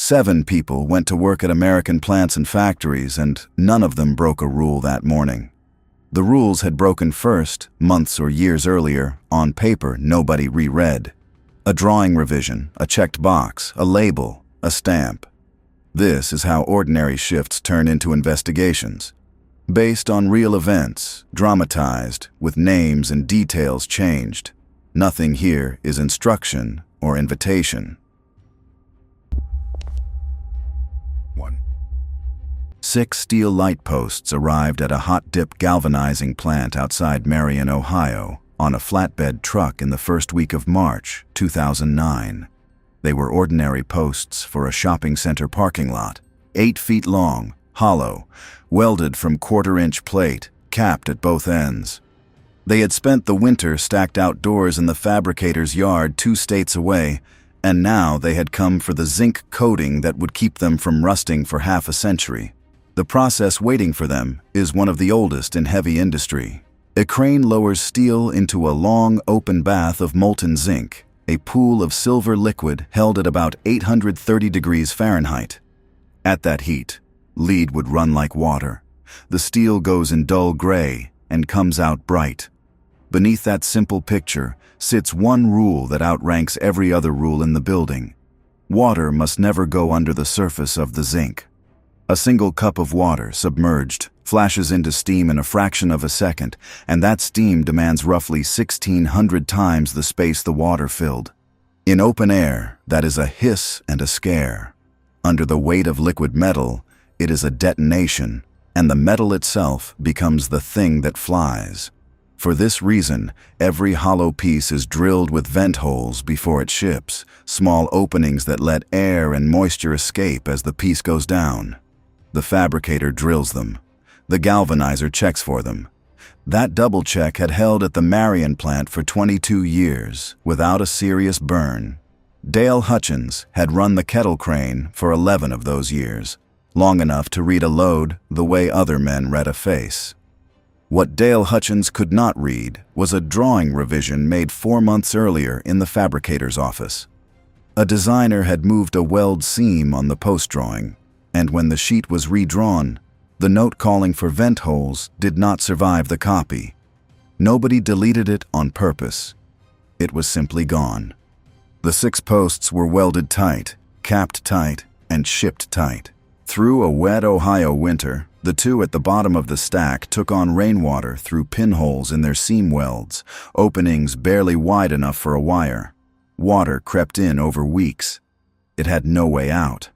7 people went to work at American plants and factories, and none of them broke a rule that morning. The rules had broken first, months or years earlier, on paper nobody reread. A drawing revision, a checked box, a label, a stamp. This is how ordinary shifts turn into investigations. Based on real events, dramatized, with names and details changed. Nothing here is instruction or invitation. 1. 6 steel light posts arrived at a hot-dip galvanizing plant outside Marion, Ohio, on a flatbed truck in the first week of March, 2009. They were ordinary posts for a shopping center parking lot, 8 feet long, hollow, welded from quarter-inch plate, capped at both ends. They had spent the winter stacked outdoors in the fabricator's yard 2 states away, and now they had come for the zinc coating that would keep them from rusting for half a century. The process waiting for them is one of the oldest in heavy industry. A crane lowers steel into a long, open bath of molten zinc, a pool of silver liquid held at about 830 degrees Fahrenheit. At that heat, lead would run like water. The steel goes in dull gray and comes out bright. Beneath that simple picture sits one rule that outranks every other rule in the building. Water must never go under the surface of the zinc. A single cup of water, submerged, flashes into steam in a fraction of a second, and that steam demands roughly 1,600 times the space the water filled. In open air, that is a hiss and a scare. Under the weight of liquid metal, it is a detonation, and the metal itself becomes the thing that flies. For this reason, every hollow piece is drilled with vent holes before it ships, small openings that let air and moisture escape as the piece goes down. The fabricator drills them. The galvanizer checks for them. That double check had held at the Marion plant for 22 years, without a serious burn. Dale Hutchins had run the kettle crane for 11 of those years, long enough to read a load the way other men read a face. What Dale Hutchins could not read was a drawing revision made 4 months earlier in the fabricator's office. A designer had moved a weld seam on the post drawing, and when the sheet was redrawn, the note calling for vent holes did not survive the copy. Nobody deleted it on purpose. It was simply gone. The 6 posts were welded tight, capped tight, and shipped tight. Through a wet Ohio winter, the 2 at the bottom of the stack took on rainwater through pinholes in their seam welds, openings barely wide enough for a wire. Water crept in over weeks. It had no way out.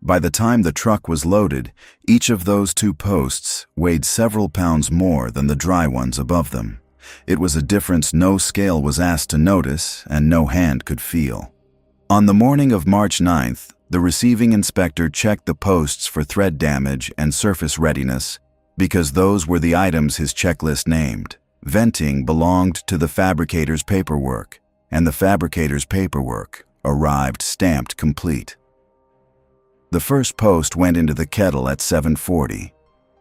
By the time the truck was loaded, each of those 2 posts weighed several pounds more than the dry ones above them. It was a difference no scale was asked to notice and no hand could feel. On the morning of March 9th, the receiving inspector checked the posts for thread damage and surface readiness because those were the items his checklist named. Venting belonged to the fabricator's paperwork, and the fabricator's paperwork arrived stamped complete. The first post went into the kettle at 7:40.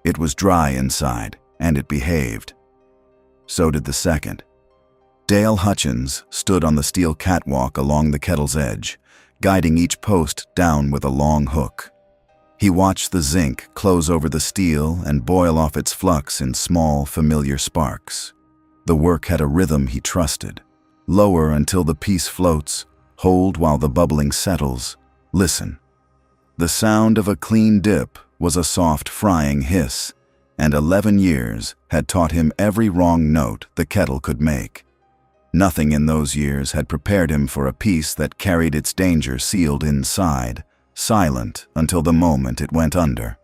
It was dry inside, and it behaved. So did the second. Dale Hutchins stood on the steel catwalk along the kettle's edge, guiding each post down with a long hook. He watched the zinc close over the steel and boil off its flux in small, familiar sparks. The work had a rhythm he trusted. Lower until the piece floats, hold while the bubbling settles, listen. The sound of a clean dip was a soft frying hiss, and 11 years had taught him every wrong note the kettle could make. Nothing in those years had prepared him for a piece that carried its danger sealed inside, silent until the moment it went under.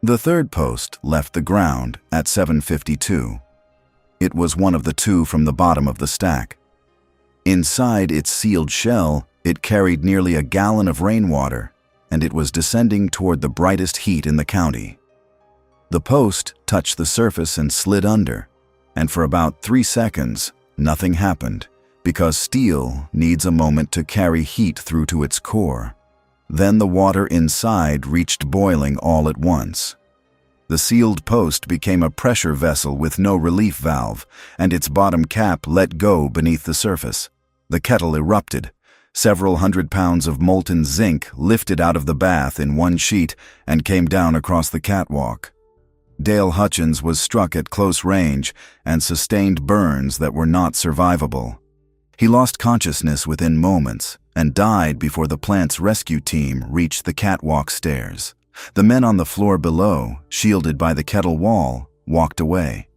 The third post left the ground at 7:52. It was one of the 2 from the bottom of the stack. Inside its sealed shell, it carried nearly a gallon of rainwater, and it was descending toward the brightest heat in the county. The post touched the surface and slid under, and for about 3 seconds, nothing happened, because steel needs a moment to carry heat through to its core. Then the water inside reached boiling all at once. The sealed post became a pressure vessel with no relief valve, and its bottom cap let go beneath the surface. The kettle erupted. Several hundred pounds of molten zinc lifted out of the bath in one sheet and came down across the catwalk. Dale Hutchins was struck at close range and sustained burns that were not survivable. He lost consciousness within moments and died before the plant's rescue team reached the catwalk stairs. The men on the floor below, shielded by the kettle wall, walked away.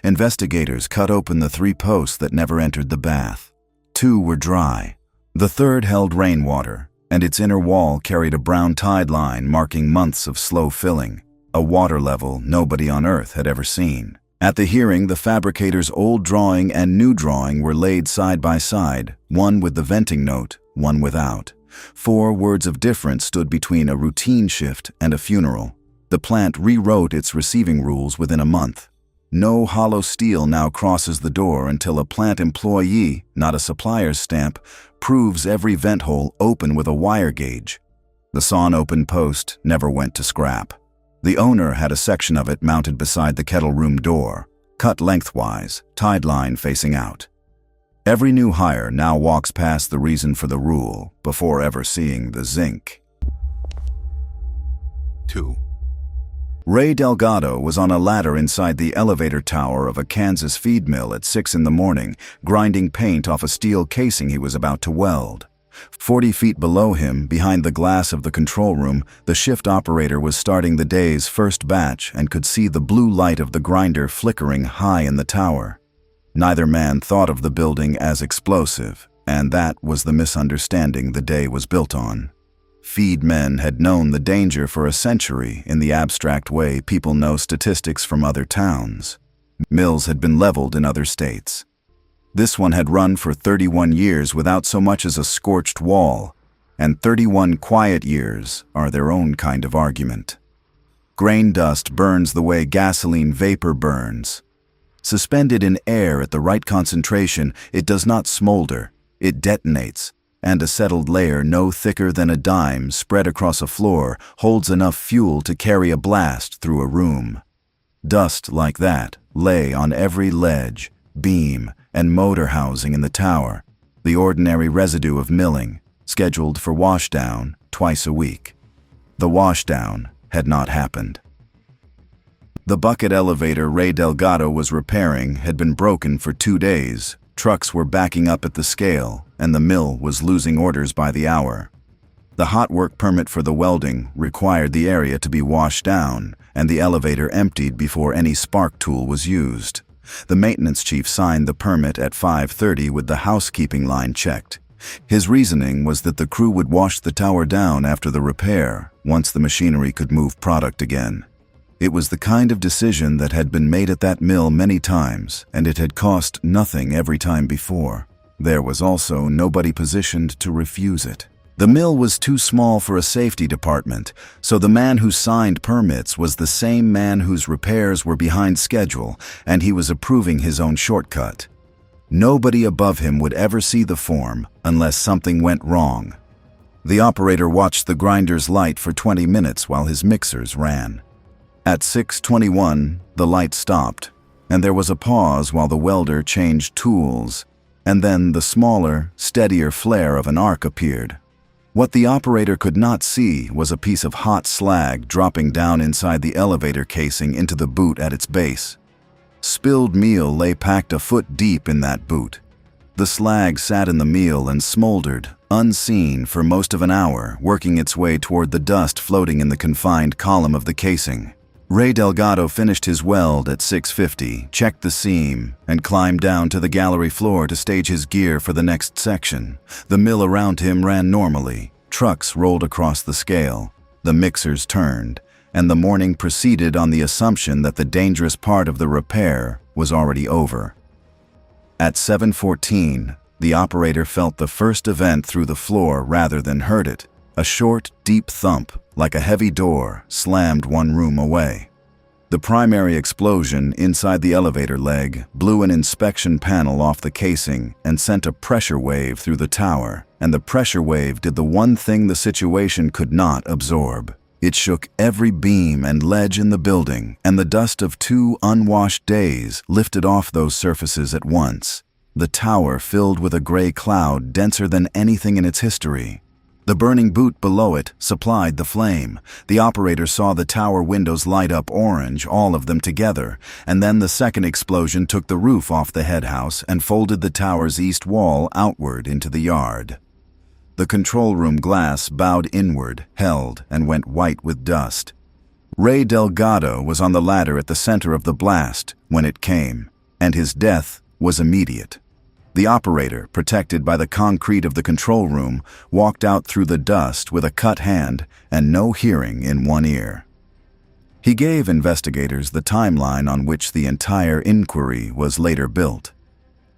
Investigators cut open the 3 posts that never entered the bath. 2 were dry. The third held rainwater, and its inner wall carried a brown tide line marking months of slow filling, a water level nobody on Earth had ever seen. At the hearing, the fabricator's old drawing and new drawing were laid side by side, one with the venting note, one without. 4 words of difference stood between a routine shift and a funeral. The plant rewrote its receiving rules within a month. No hollow steel now crosses the door until a plant employee, not a supplier's stamp, proves every vent hole open with a wire gauge. The sawn-open post never went to scrap. The owner had a section of it mounted beside the kettle room door, cut lengthwise, tide line facing out. Every new hire now walks past the reason for the rule before ever seeing the zinc. 2. Ray Delgado was on a ladder inside the elevator tower of a Kansas feed mill at 6 in the morning, grinding paint off a steel casing he was about to weld. 40 feet below him, behind the glass of the control room, the shift operator was starting the day's first batch and could see the blue light of the grinder flickering high in the tower. Neither man thought of the building as explosive, and that was the misunderstanding the day was built on. Feed men had known the danger for a century in the abstract way people know statistics from other towns. Mills had been leveled in other states. This one had run for 31 years without so much as a scorched wall, and 31 quiet years are their own kind of argument. Grain dust burns the way gasoline vapor burns. Suspended in air at the right concentration, it does not smolder, it detonates, and a settled layer no thicker than a dime spread across a floor holds enough fuel to carry a blast through a room. Dust like that lay on every ledge, beam, and motor housing in the tower, the ordinary residue of milling, scheduled for washdown twice a week. The washdown had not happened. The bucket elevator Ray Delgado was repairing had been broken for 2 days. Trucks were backing up at the scale, and the mill was losing orders by the hour. The hot work permit for the welding required the area to be washed down, and the elevator emptied before any spark tool was used. The maintenance chief signed the permit at 5:30 with the housekeeping line checked. His reasoning was that the crew would wash the tower down after the repair, once the machinery could move product again. It was the kind of decision that had been made at that mill many times, and it had cost nothing every time before. There was also nobody positioned to refuse it. The mill was too small for a safety department, so the man who signed permits was the same man whose repairs were behind schedule, and he was approving his own shortcut. Nobody above him would ever see the form unless something went wrong. The operator watched the grinder's light for 20 minutes while his mixers ran. At 6:21, the light stopped, and there was a pause while the welder changed tools, and then the smaller, steadier flare of an arc appeared. What the operator could not see was a piece of hot slag dropping down inside the elevator casing into the boot at its base. Spilled meal lay packed a foot deep in that boot. The slag sat in the meal and smoldered, unseen, for most of an hour, working its way toward the dust floating in the confined column of the casing. Ray Delgado finished his weld at 6:50, checked the seam, and climbed down to the gallery floor to stage his gear for the next section. The mill around him ran normally. Trucks rolled across the scale. The mixers turned, and the morning proceeded on the assumption that the dangerous part of the repair was already over. At 7:14, the operator felt the first event through the floor rather than heard it. A short, deep thump, like a heavy door, slammed one room away. The primary explosion inside the elevator leg blew an inspection panel off the casing and sent a pressure wave through the tower, and the pressure wave did the one thing the situation could not absorb. It shook every beam and ledge in the building, and the dust of 2 unwashed days lifted off those surfaces at once. The tower filled with a gray cloud denser than anything in its history. The burning boot below it supplied the flame. The operator saw the tower windows light up orange, all of them together, and then the second explosion took the roof off the head house and folded the tower's east wall outward into the yard. The control room glass bowed inward, held, and went white with dust. Ray Delgado was on the ladder at the center of the blast when it came, and his death was immediate. The operator, protected by the concrete of the control room, walked out through the dust with a cut hand and no hearing in one ear. He gave investigators the timeline on which the entire inquiry was later built.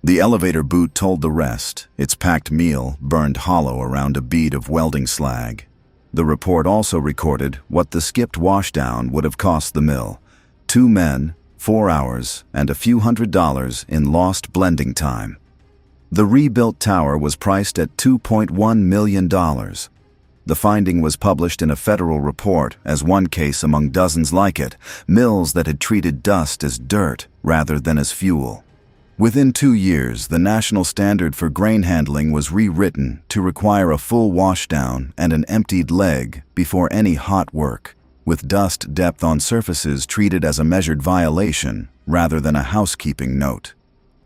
The elevator boot told the rest, its packed meal burned hollow around a bead of welding slag. The report also recorded what the skipped washdown would have cost the mill: 2 men, 4 hours, and a few $100s in lost blending time. The rebuilt tower was priced at $2.1 million. The finding was published in a federal report as one case among dozens like it, mills that had treated dust as dirt rather than as fuel. Within 2 years, the national standard for grain handling was rewritten to require a full washdown and an emptied leg before any hot work, with dust depth on surfaces treated as a measured violation rather than a housekeeping note.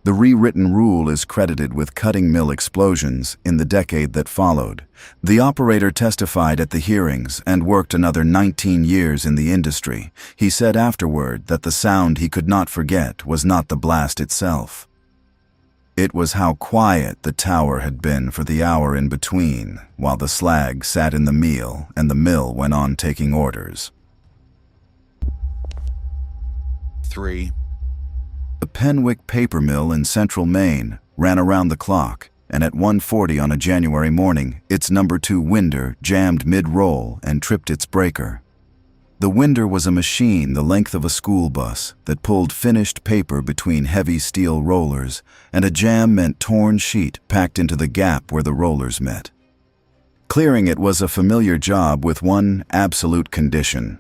The rewritten rule is credited with cutting mill explosions in the decade that followed. The operator testified at the hearings and worked another 19 years in the industry. He said afterward that the sound he could not forget was not the blast itself. It was how quiet the tower had been for the hour in between, while the slag sat in the meal and the mill went on taking orders. 3. The Penwick paper mill in central Maine ran around the clock, and at 1:40 on a January morning, its number 2 winder jammed mid-roll and tripped its breaker. The winder was a machine the length of a school bus that pulled finished paper between heavy steel rollers, and a jam meant torn sheet packed into the gap where the rollers met. Clearing it was a familiar job with one absolute condition.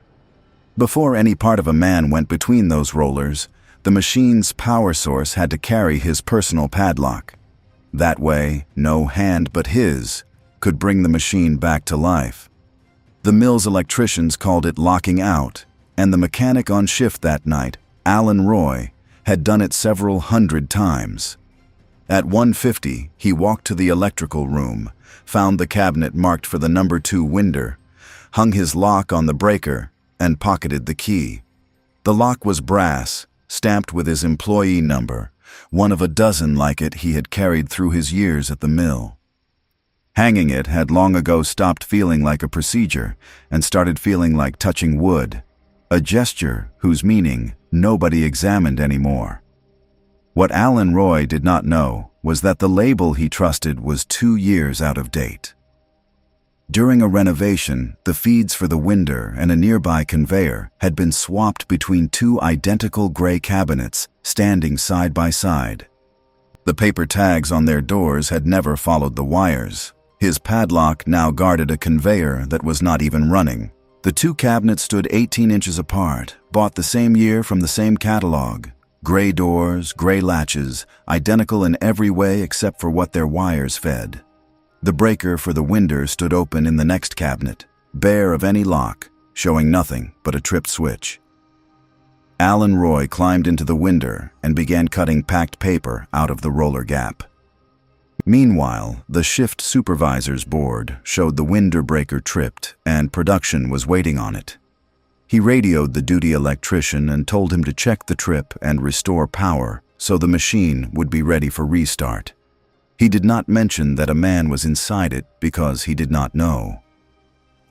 Before any part of a man went between those rollers, the machine's power source had to carry his personal padlock. That way, no hand but his could bring the machine back to life. The mill's electricians called it locking out, and the mechanic on shift that night, Alan Roy, had done it several hundred times. At 1:50, he walked to the electrical room, found the cabinet marked for the number 2 winder, hung his lock on the breaker, and pocketed the key. The lock was brass, stamped with his employee number, one of a dozen like it he had carried through his years at the mill. Hanging it had long ago stopped feeling like a procedure and started feeling like touching wood, a gesture whose meaning nobody examined anymore. What Alan Roy did not know was that the label he trusted was 2 years out of date. During a renovation, the feeds for the winder and a nearby conveyor had been swapped between 2 identical gray cabinets standing side by side. The paper tags on their doors had never followed the wires. His padlock now guarded a conveyor that was not even running. The 2 cabinets stood 18 inches apart, bought the same year from the same catalog. Gray doors, gray latches, identical in every way except for what their wires fed. The breaker for the winder stood open in the next cabinet, bare of any lock, showing nothing but a tripped switch. Alan Roy climbed into the winder and began cutting packed paper out of the roller gap. Meanwhile, the shift supervisor's board showed the winder breaker tripped and production was waiting on it. He radioed the duty electrician and told him to check the trip and restore power so the machine would be ready for restart. He did not mention that a man was inside it because he did not know.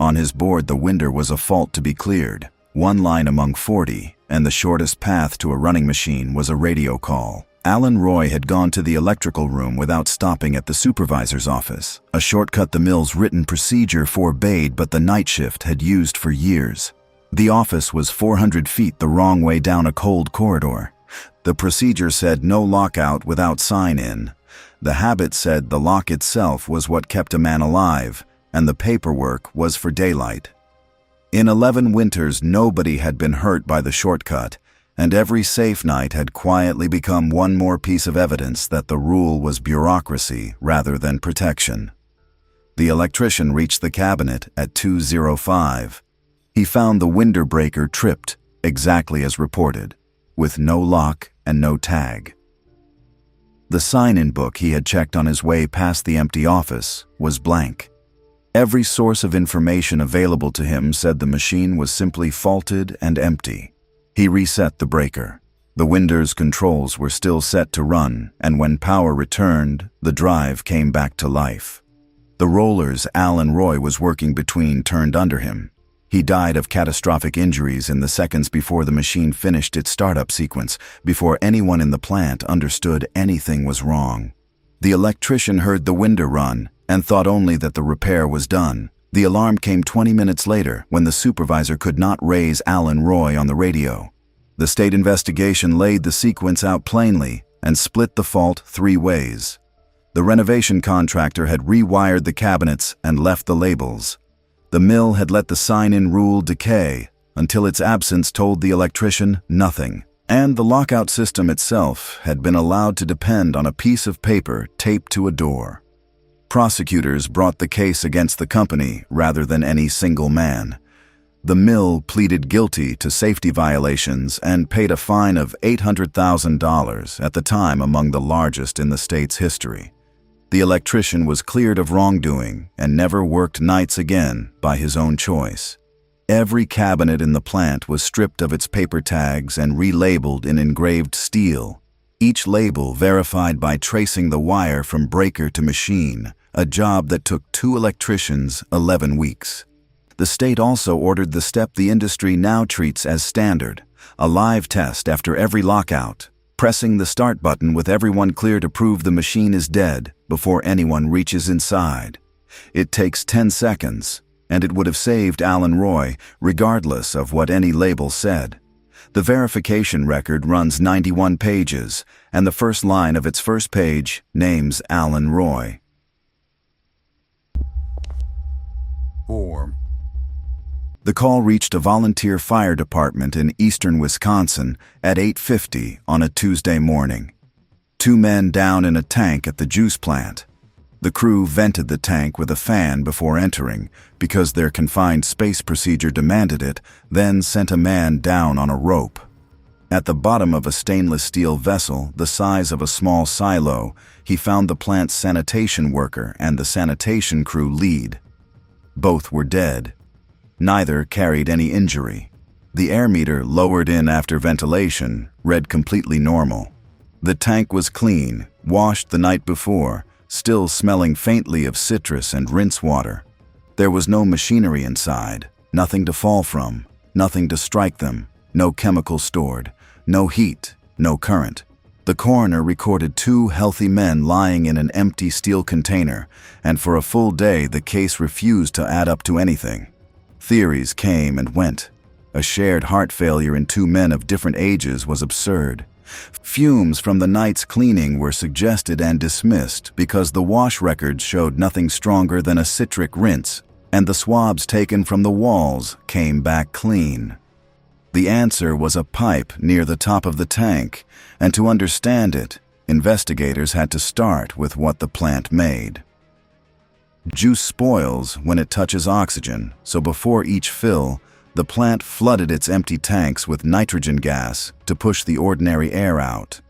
On his board, the winder was a fault to be cleared, 1 line among 40, and the shortest path to a running machine was a radio call. Alan Roy had gone to the electrical room without stopping at the supervisor's office, a shortcut the mill's written procedure forbade but the night shift had used for years. The office was 400 feet the wrong way down a cold corridor. The procedure said no lockout without sign-in. The habit said the lock itself was what kept a man alive, and the paperwork was for daylight. In 11 winters, nobody had been hurt by the shortcut, and every safe night had quietly become one more piece of evidence that the rule was bureaucracy rather than protection. The electrician reached the cabinet at 2:05. He found the window breaker tripped, exactly as reported, with no lock and no tag. The sign-in book he had checked on his way past the empty office was blank. Every source of information available to him said the machine was simply faulted and empty. He reset the breaker. The window's controls were still set to run, and when power returned, the drive came back to life. The rollers Alan Roy was working between turned under him. He died of catastrophic injuries in the seconds before the machine finished its startup sequence, before anyone in the plant understood anything was wrong. The electrician heard the window run and thought only that the repair was done. The alarm came 20 minutes later when the supervisor could not raise Alan Roy on the radio. The state investigation laid the sequence out plainly and split the fault 3 ways. The renovation contractor had rewired the cabinets and left the labels. The mill had let the sign-in rule decay until its absence told the electrician nothing, and the lockout system itself had been allowed to depend on a piece of paper taped to a door. Prosecutors brought the case against the company rather than any single man. The mill pleaded guilty to safety violations and paid a fine of $800,000, at the time among the largest in the state's history. The electrician was cleared of wrongdoing and never worked nights again by his own choice. Every cabinet in the plant was stripped of its paper tags and relabeled in engraved steel, each label verified by tracing the wire from breaker to machine, a job that took 2 electricians 11 weeks. The state also ordered the step the industry now treats as standard, a live test after every lockout, pressing the start button with everyone clear to prove the machine is dead before anyone reaches inside. It takes 10 seconds, and it would have saved Alan Roy, regardless of what any label said. The verification record runs 91 pages, and the first line of its first page names Alan Roy. 4. The call reached a volunteer fire department in eastern Wisconsin at 8:50 on a Tuesday morning. 2 men down in a tank at the juice plant. The crew vented the tank with a fan before entering because their confined space procedure demanded it, then sent a man down on a rope. At the bottom of a stainless steel vessel the size of a small silo, he found the plant's sanitation worker and the sanitation crew lead. Both were dead. Neither carried any injury. The air meter, lowered in after ventilation, read completely normal. The tank was clean, washed the night before, still smelling faintly of citrus and rinse water. There was no machinery inside, nothing to fall from, nothing to strike them, no chemical stored, no heat, no current. The coroner recorded 2 healthy men lying in an empty steel container, and for a full day the case refused to add up to anything. Theories came and went. A shared heart failure in 2 men of different ages was absurd. Fumes from the night's cleaning were suggested and dismissed because the wash records showed nothing stronger than a citric rinse, and the swabs taken from the walls came back clean. The answer was a pipe near the top of the tank, and to understand it, investigators had to start with what the plant made. Juice spoils when it touches oxygen, so before each fill, the plant flooded its empty tanks with nitrogen gas to push the ordinary air out.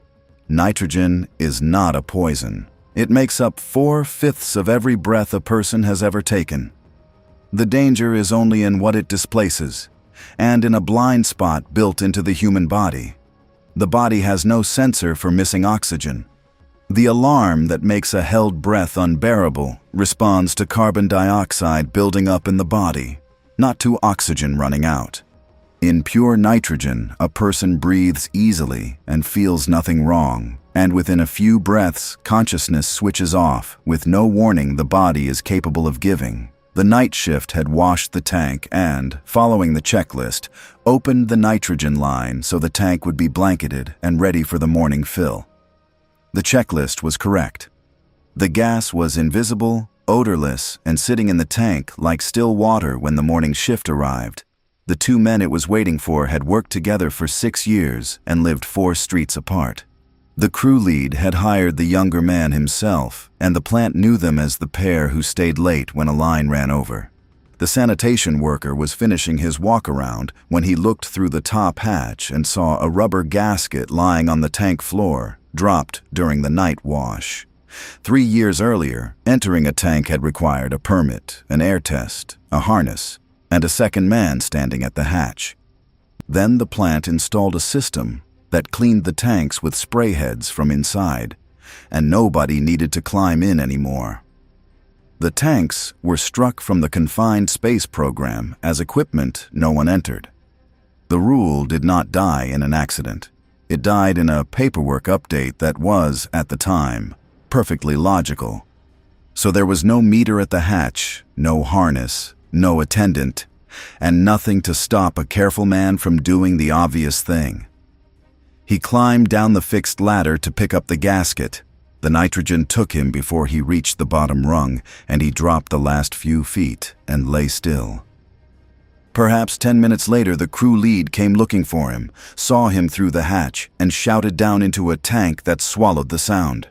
Nitrogen is not a poison. It makes up 4/5 of every breath a person has ever taken. The danger is only in what it displaces, and in a blind spot built into the human body. The body has no sensor for missing oxygen. The alarm that makes a held breath unbearable responds to carbon dioxide building up in the body, not to oxygen running out. In pure nitrogen, a person breathes easily and feels nothing wrong, and within a few breaths, consciousness switches off with no warning the body is capable of giving. The night shift had washed the tank and, following the checklist, opened the nitrogen line so the tank would be blanketed and ready for the morning fill. The checklist was correct. The gas was invisible, odorless, and sitting in the tank like still water when the morning shift arrived. The two men it was waiting for had worked together for 6 years and lived 4 streets apart. The crew lead had hired the younger man himself, and the plant knew them as the pair who stayed late when a line ran over. The sanitation worker was finishing his walk-around when he looked through the top hatch and saw a rubber gasket lying on the tank floor, dropped during the night wash. 3 years earlier, entering a tank had required a permit, an air test, a harness, and a second man standing at the hatch. Then the plant installed a system that cleaned the tanks with spray heads from inside, and nobody needed to climb in anymore. The tanks were struck from the confined space program as equipment no one entered. The rule did not die in an accident. It died in a paperwork update that was, at the time, perfectly logical. So there was no meter at the hatch, no harness, no attendant, and nothing to stop a careful man from doing the obvious thing. He climbed down the fixed ladder to pick up the gasket. The nitrogen took him before he reached the bottom rung, and he dropped the last few feet and lay still. Perhaps 10 minutes later, the crew lead came looking for him, saw him through the hatch, and shouted down into a tank that swallowed the sound.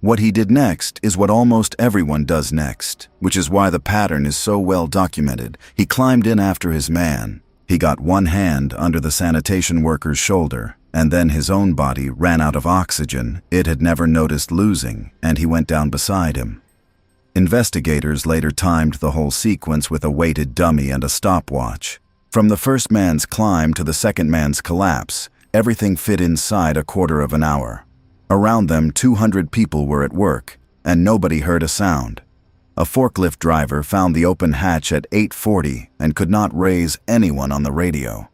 What he did next is what almost everyone does next, which is why the pattern is so well documented. He climbed in after his man. He got one hand under the sanitation worker's shoulder, and then his own body ran out of oxygen it had never noticed losing, and he went down beside him. Investigators later timed the whole sequence with a weighted dummy and a stopwatch. From the first man's climb to the second man's collapse, everything fit inside a quarter of an hour. Around them, 200 people were at work, and nobody heard a sound. A forklift driver found the open hatch at 8:40 and could not raise anyone on the radio.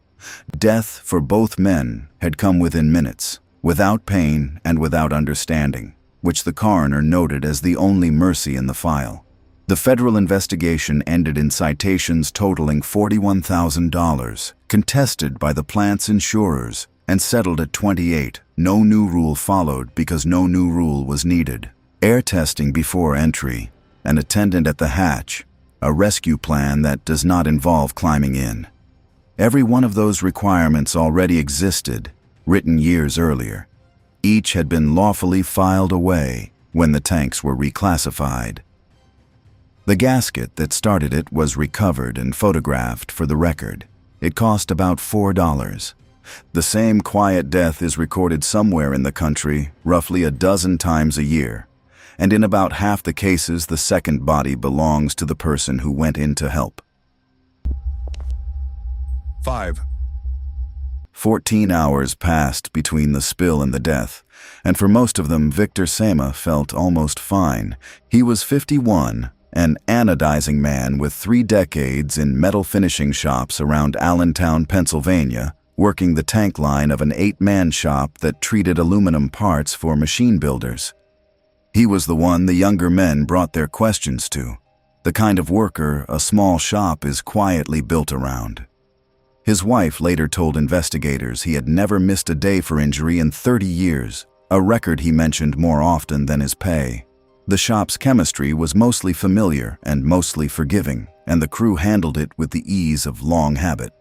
Death for both men had come within minutes, without pain and without understanding, which the coroner noted as the only mercy in the file. The federal investigation ended in citations totaling $41,000, contested by the plant's insurers, and settled at 28. No new rule followed because no new rule was needed. Air testing before entry, an attendant at the hatch, a rescue plan that does not involve climbing in. Every one of those requirements already existed, written years earlier. Each had been lawfully filed away when the tanks were reclassified. The gasket that started it was recovered and photographed for the record. It cost about $4. The same quiet death is recorded somewhere in the country, roughly a dozen times a year, and in about half the cases the second body belongs to the person who went in to help. 5. 14 hours passed between the spill and the death, and for most of them Victor Sema felt almost fine. He was 51, an anodizing man with 3 decades in metal finishing shops around Allentown, Pennsylvania, working the tank line of an 8-man shop that treated aluminum parts for machine builders. He was the one the younger men brought their questions to, the kind of worker a small shop is quietly built around. His wife later told investigators he had never missed a day for injury in 30 years, a record he mentioned more often than his pay. The shop's chemistry was mostly familiar and mostly forgiving, and the crew handled it with the ease of long habit.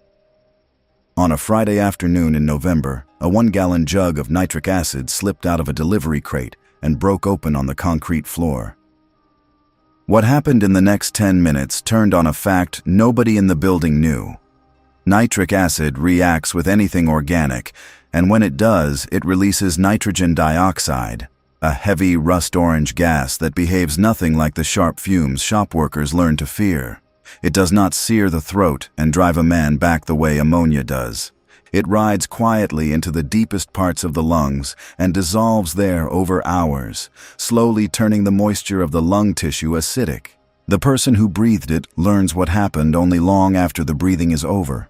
On a Friday afternoon in November, a 1-gallon jug of nitric acid slipped out of a delivery crate and broke open on the concrete floor. What happened in the next 10 minutes turned on a fact nobody in the building knew. Nitric acid reacts with anything organic, and when it does, it releases nitrogen dioxide, a heavy rust-orange gas that behaves nothing like the sharp fumes shop workers learn to fear. It does not sear the throat and drive a man back the way ammonia does. It rides quietly into the deepest parts of the lungs and dissolves there over hours, slowly turning the moisture of the lung tissue acidic. The person who breathed it learns what happened only long after the breathing is over.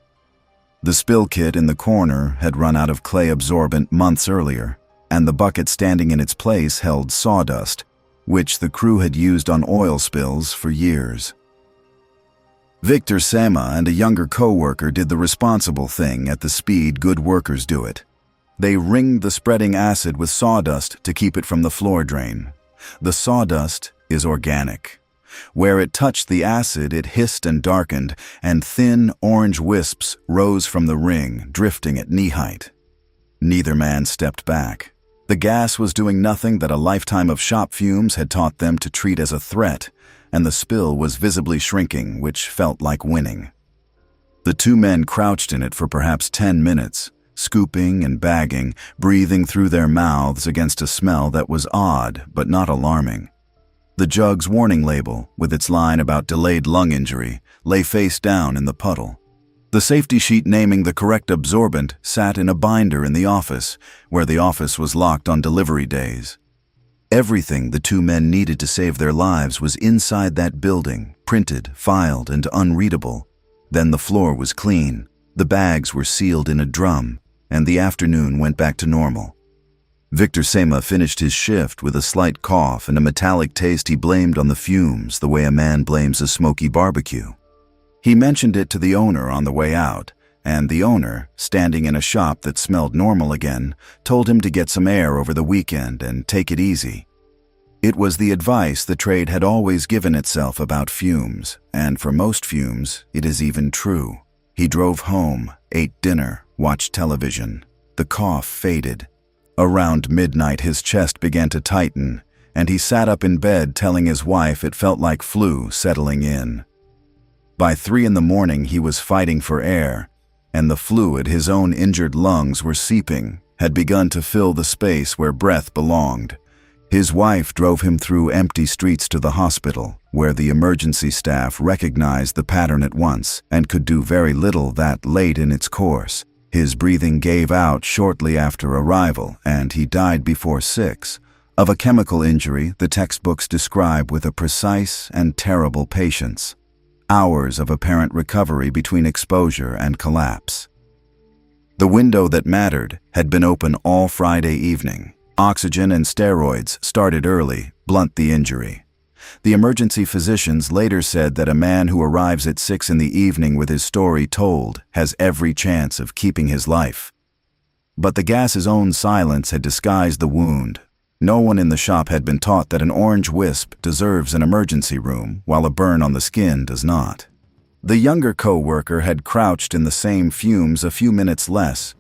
The spill kit in the corner had run out of clay absorbent months earlier, and the bucket standing in its place held sawdust, which the crew had used on oil spills for years. Victor Sema and a younger co-worker did the responsible thing at the speed good workers do it. They ringed the spreading acid with sawdust to keep it from the floor drain. The sawdust is organic. Where it touched the acid, it hissed and darkened, and thin, orange wisps rose from the ring, drifting at knee-height. Neither man stepped back. The gas was doing nothing that a lifetime of shop fumes had taught them to treat as a threat, and the spill was visibly shrinking, which felt like winning. The two men crouched in it for perhaps 10 minutes, scooping and bagging, breathing through their mouths against a smell that was odd but not alarming. The jug's warning label, with its line about delayed lung injury, lay face down in the puddle. The safety sheet naming the correct absorbent sat in a binder in the office, where the office was locked on delivery days. Everything the two men needed to save their lives was inside that building, printed, filed, and unreadable. Then the floor was clean, the bags were sealed in a drum, and the afternoon went back to normal. Victor Sema finished his shift with a slight cough and a metallic taste he blamed on the fumes, the way a man blames a smoky barbecue. He mentioned it to the owner on the way out, and the owner, standing in a shop that smelled normal again, told him to get some air over the weekend and take it easy. It was the advice the trade had always given itself about fumes, and for most fumes, it is even true. He drove home, ate dinner, watched television. The cough faded. Around midnight, his chest began to tighten, and he sat up in bed telling his wife it felt like flu settling in. By 3 in the morning, he was fighting for air, and the fluid his own injured lungs were seeping had begun to fill the space where breath belonged. His wife drove him through empty streets to the hospital, where the emergency staff recognized the pattern at once and could do very little that late in its course. His breathing gave out shortly after arrival, and he died before 6. Of a chemical injury the textbooks describe with a precise and terrible patience. Hours of apparent recovery between exposure and collapse. The window that mattered had been open all Friday evening. Oxygen and steroids started early, blunt the injury. The emergency physicians later said that a man who arrives at 6 in the evening with his story told has every chance of keeping his life. But the gas's own silence had disguised the wound. No one in the shop had been taught that an orange wisp deserves an emergency room, while a burn on the skin does not. The younger co-worker had crouched in the same fumes a few minutes less.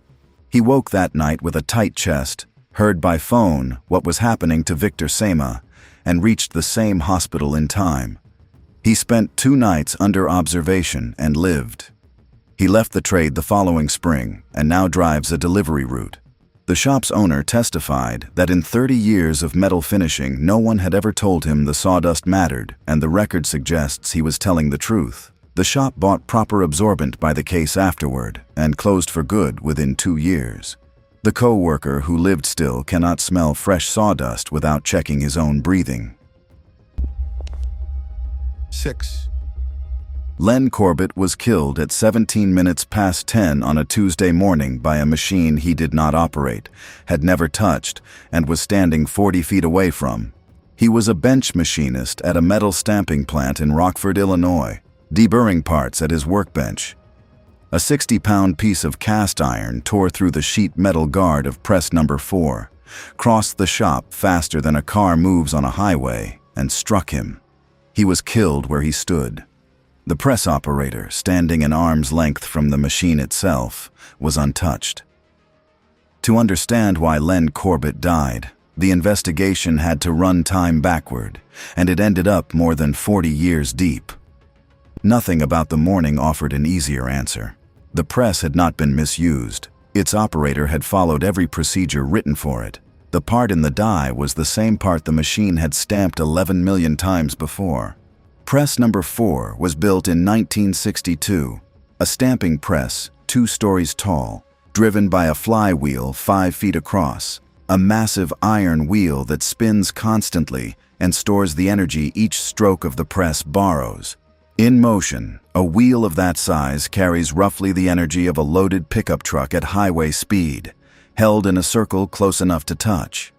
He woke that night with a tight chest, heard by phone what was happening to Victor Sema, and reached the same hospital in time. He spent 2 nights under observation and lived. He left the trade the following spring and now drives a delivery route. The shop's owner testified that in 30 years of metal finishing, no one had ever told him the sawdust mattered, and the record suggests he was telling the truth. The shop bought proper absorbent by the case afterward and closed for good within 2 years. The co-worker who lived still cannot smell fresh sawdust without checking his own breathing. 6. Len Corbett was killed at 17 minutes past 10 on a Tuesday morning by a machine he did not operate, had never touched, and was standing 40 feet away from. He was a bench machinist at a metal stamping plant in Rockford, Illinois, deburring parts at his workbench. A 60-pound piece of cast iron tore through the sheet metal guard of press number 4, crossed the shop faster than a car moves on a highway, and struck him. He was killed where he stood. The press operator, standing an arm's length from the machine itself, was untouched. To understand why Len Corbett died, the investigation had to run time backward, and it ended up more than 40 years deep. Nothing about the morning offered an easier answer. The press had not been misused. Its operator had followed every procedure written for it. The part in the die was the same part the machine had stamped 11 million times before. Press number 4 was built in 1962, a stamping press 2 stories tall, driven by a flywheel 5 feet across, a massive iron wheel that spins constantly and stores the energy each stroke of the press borrows. In motion, a wheel of that size carries roughly the energy of a loaded pickup truck at highway speed, held in a circle close enough to touch.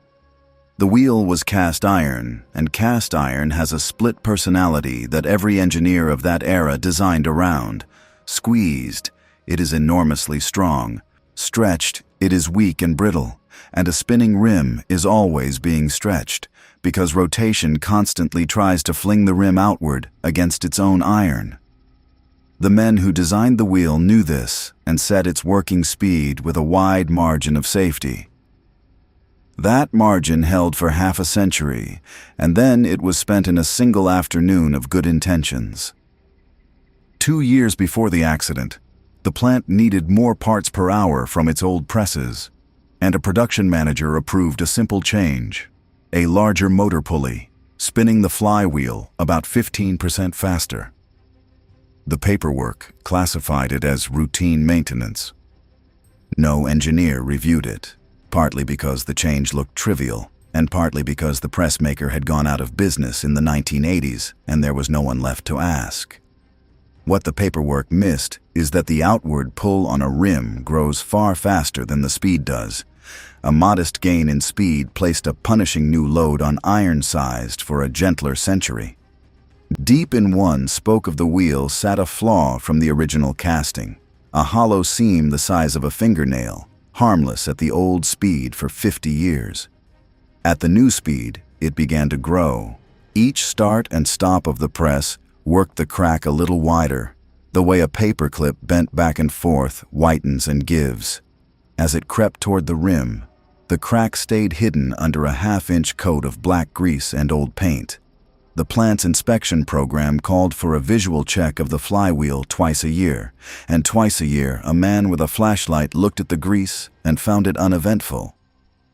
The wheel was cast iron, and cast iron has a split personality that every engineer of that era designed around. Squeezed, it is enormously strong. Stretched, it is weak and brittle, and a spinning rim is always being stretched, because rotation constantly tries to fling the rim outward against its own iron. The men who designed the wheel knew this and set its working speed with a wide margin of safety. That margin held for half a century, and then it was spent in a single afternoon of good intentions. 2 years before the accident, the plant needed more parts per hour from its old presses, and a production manager approved a simple change: a larger motor pulley, spinning the flywheel about 15% faster. The paperwork classified it as routine maintenance. No engineer reviewed it, partly because the change looked trivial, and partly because the pressmaker had gone out of business in the 1980s and there was no one left to ask. What the paperwork missed is that the outward pull on a rim grows far faster than the speed does. A modest gain in speed placed a punishing new load on iron sized for a gentler century. Deep in one spoke of the wheel sat a flaw from the original casting, a hollow seam the size of a fingernail, harmless at the old speed for 50 years. At the new speed, it began to grow. Each start and stop of the press worked the crack a little wider, the way a paperclip bent back and forth whitens and gives. As it crept toward the rim, the crack stayed hidden under a half-inch coat of black grease and old paint. The plant's inspection program called for a visual check of the flywheel twice a year, and twice a year a man with a flashlight looked at the grease and found it uneventful.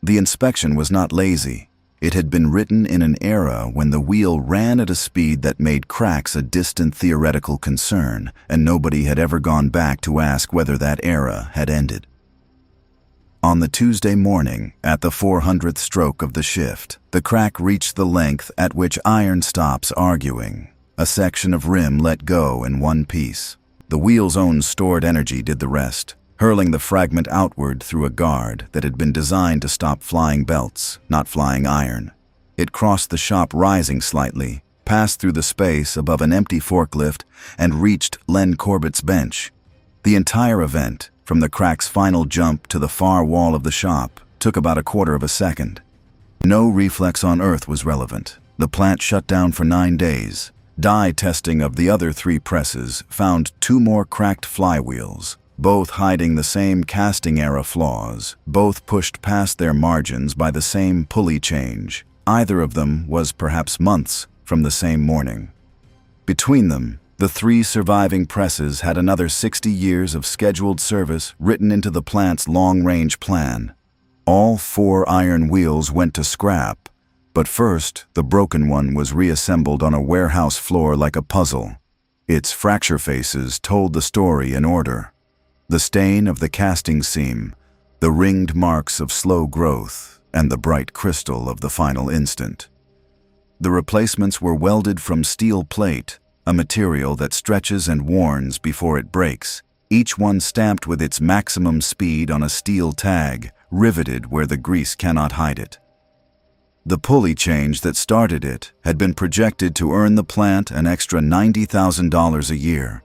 The inspection was not lazy. It had been written in an era when the wheel ran at a speed that made cracks a distant theoretical concern, and nobody had ever gone back to ask whether that era had ended. On the Tuesday morning, at the 400th stroke of the shift, the crack reached the length at which iron stops arguing. A section of rim let go in one piece. The wheel's own stored energy did the rest, hurling the fragment outward through a guard that had been designed to stop flying belts, not flying iron. It crossed the shop rising slightly, passed through the space above an empty forklift, and reached Len Corbett's bench. The entire event, from the crack's final jump to the far wall of the shop, took about a quarter of a second. No reflex on Earth was relevant. The plant shut down for 9 days. Dye testing of the other 3 presses found 2 more cracked flywheels, both hiding the same casting-era flaws, both pushed past their margins by the same pulley change. Either of them was perhaps months from the same morning. Between them, the 3 surviving presses had another 60 years of scheduled service written into the plant's long-range plan. All 4 iron wheels went to scrap, but first the broken one was reassembled on a warehouse floor like a puzzle. Its fracture faces told the story in order. The stain of the casting seam, the ringed marks of slow growth, and the bright crystal of the final instant. The replacements were welded from steel plate, a material that stretches and warns before it breaks, each one stamped with its maximum speed on a steel tag, riveted where the grease cannot hide it. The pulley change that started it had been projected to earn the plant an extra $90,000 a year.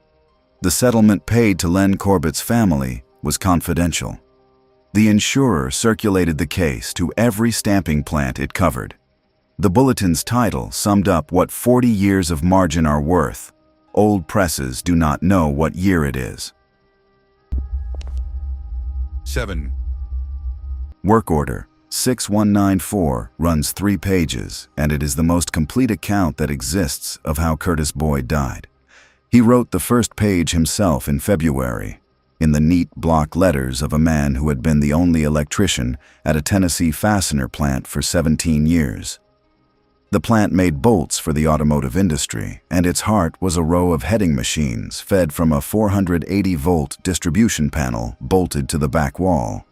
The settlement paid to Len Corbett's family was confidential. The insurer circulated the case to every stamping plant it covered. The bulletin's title summed up what 40 years of margin are worth. Old presses do not know what year it is. 7. Work order 6194 runs 3 pages, and it is the most complete account that exists of how Curtis Boyd died. He wrote the first page himself in February, in the neat block letters of a man who had been the only electrician at a Tennessee fastener plant for 17 years. The plant made bolts for the automotive industry, and its heart was a row of heading machines fed from a 480-volt distribution panel bolted to the back wall.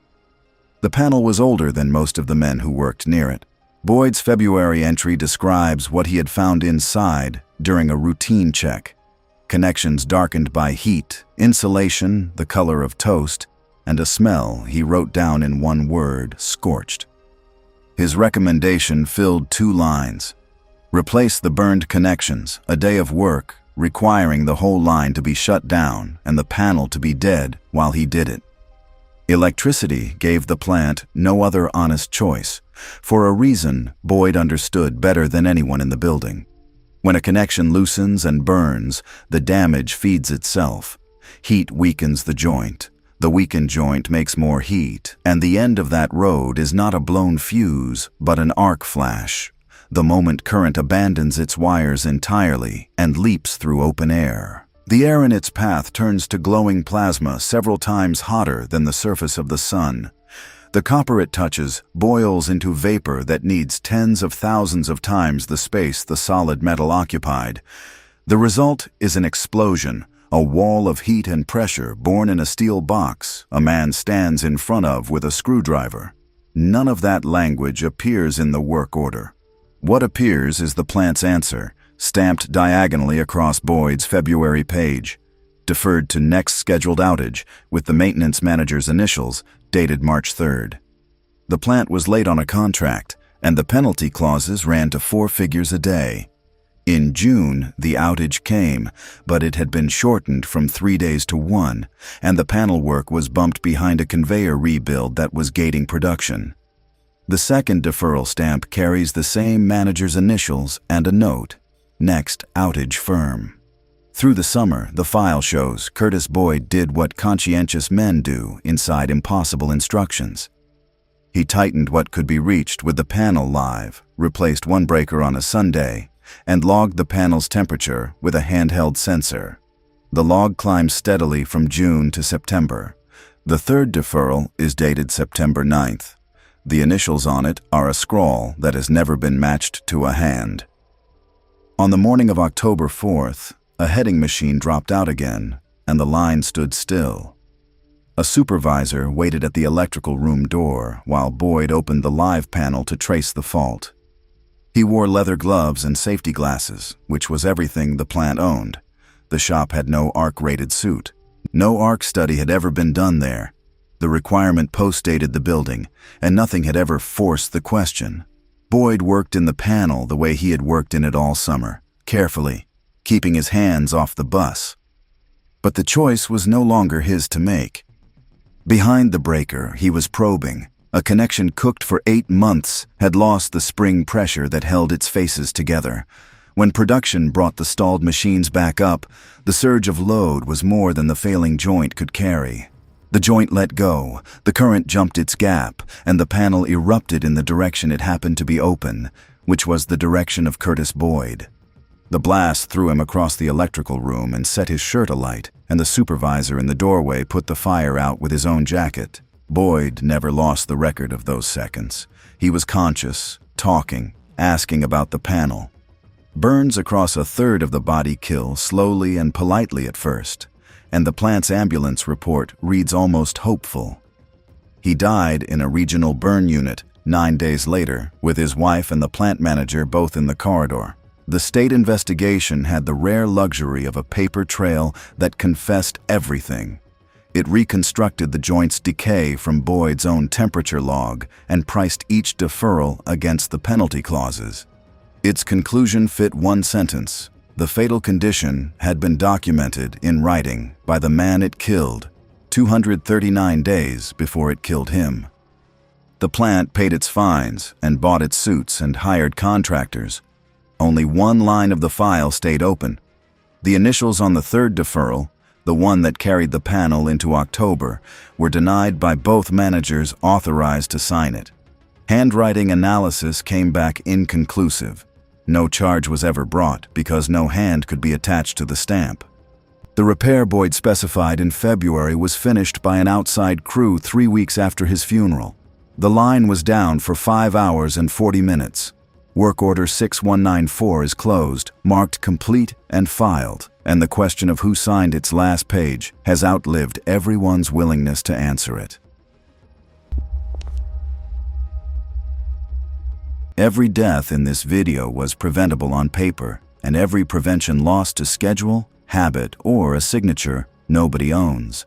The panel was older than most of the men who worked near it. Boyd's February entry describes what he had found inside during a routine check. Connections darkened by heat, insulation the color of toast, and a smell he wrote down in one word: scorched. His recommendation filled 2 lines. Replace the burned connections, a day of work, requiring the whole line to be shut down and the panel to be dead while he did it. Electricity gave the plant no other honest choice, For a reason Boyd understood better than anyone in the building. When a connection loosens and burns, the damage feeds itself. Heat weakens the joint. The weakened joint makes more heat, and the end of that road is not a blown fuse, but an arc flash. The moment current abandons its wires entirely and leaps through open air. The air in its path turns to glowing plasma several times hotter than the surface of the sun. The copper it touches boils into vapor that needs tens of thousands of times the space the solid metal occupied. The result is an explosion, a wall of heat and pressure born in a steel box a man stands in front of with a screwdriver. None of that language appears in the work order. What appears is the plant's answer, stamped diagonally across Boyd's February page. Deferred to next scheduled outage, with the maintenance manager's initials, dated March 3rd. The plant was late on a contract, and the penalty clauses ran to 4 figures a day. In June, the outage came, but it had been shortened from 3 days to 1, and the panel work was bumped behind a conveyor rebuild that was gating production. The second deferral stamp carries the same manager's initials and a note, next outage firm. Through the summer, the file shows Curtis Boyd did what conscientious men do inside impossible instructions. He tightened what could be reached with the panel live, replaced one breaker on a Sunday, and logged the panel's temperature with a handheld sensor. The log climbs steadily from June to September. The third deferral is dated September 9th. The initials on it are a scrawl that has never been matched to a hand. On the morning of October 4th, a heading machine dropped out again, and the line stood still. A supervisor waited at the electrical room door while Boyd opened the live panel to trace the fault. He wore leather gloves and safety glasses, which was everything the plant owned. The shop had no ARC-rated suit. No ARC study had ever been done there. The requirement postdated the building, and nothing had ever forced the question. Boyd worked in the panel the way he had worked in it all summer, carefully, keeping his hands off the bus. But the choice was no longer his to make. Behind the breaker, he was probing. A connection cooked for 8 months had lost the spring pressure that held its faces together. When production brought the stalled machines back up, the surge of load was more than the failing joint could carry. The joint let go, the current jumped its gap, and the panel erupted in the direction it happened to be open, which was the direction of Curtis Boyd. The blast threw him across the electrical room and set his shirt alight, and the supervisor in the doorway put the fire out with his own jacket. Boyd never lost the record of those seconds. He was conscious, talking, asking about the panel. Burns across a third of the body kill slowly and politely at first, and the plant's ambulance report reads almost hopeful. He died in a regional burn unit 9 days later, with his wife and the plant manager both in the corridor. The state investigation had the rare luxury of a paper trail that confessed everything. It reconstructed the joint's decay from Boyd's own temperature log and priced each deferral against the penalty clauses. Its conclusion fit one sentence. The fatal condition had been documented in writing by the man it killed 239 days before it killed him. The plant paid its fines and bought its suits and hired contractors. Only one line of the file stayed open. The initials on the third deferral, the one that carried the panel into October, were denied by both managers authorized to sign it. Handwriting analysis came back inconclusive. No charge was ever brought because no hand could be attached to the stamp. The repair Boyd specified in February was finished by an outside crew 3 weeks after his funeral. The line was down for 5 hours and 40 minutes. Work order 6194 is closed, marked complete and filed, and the question of who signed its last page has outlived everyone's willingness to answer it. Every death in this video was preventable on paper, and every prevention lost to schedule, habit, or a signature nobody owns.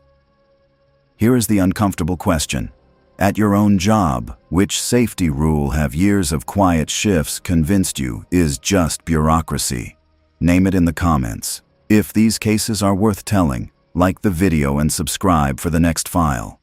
Here is the uncomfortable question. At your own job, which safety rule have years of quiet shifts convinced you is just bureaucracy? Name it in the comments. If these cases are worth telling, like the video and subscribe for the next file.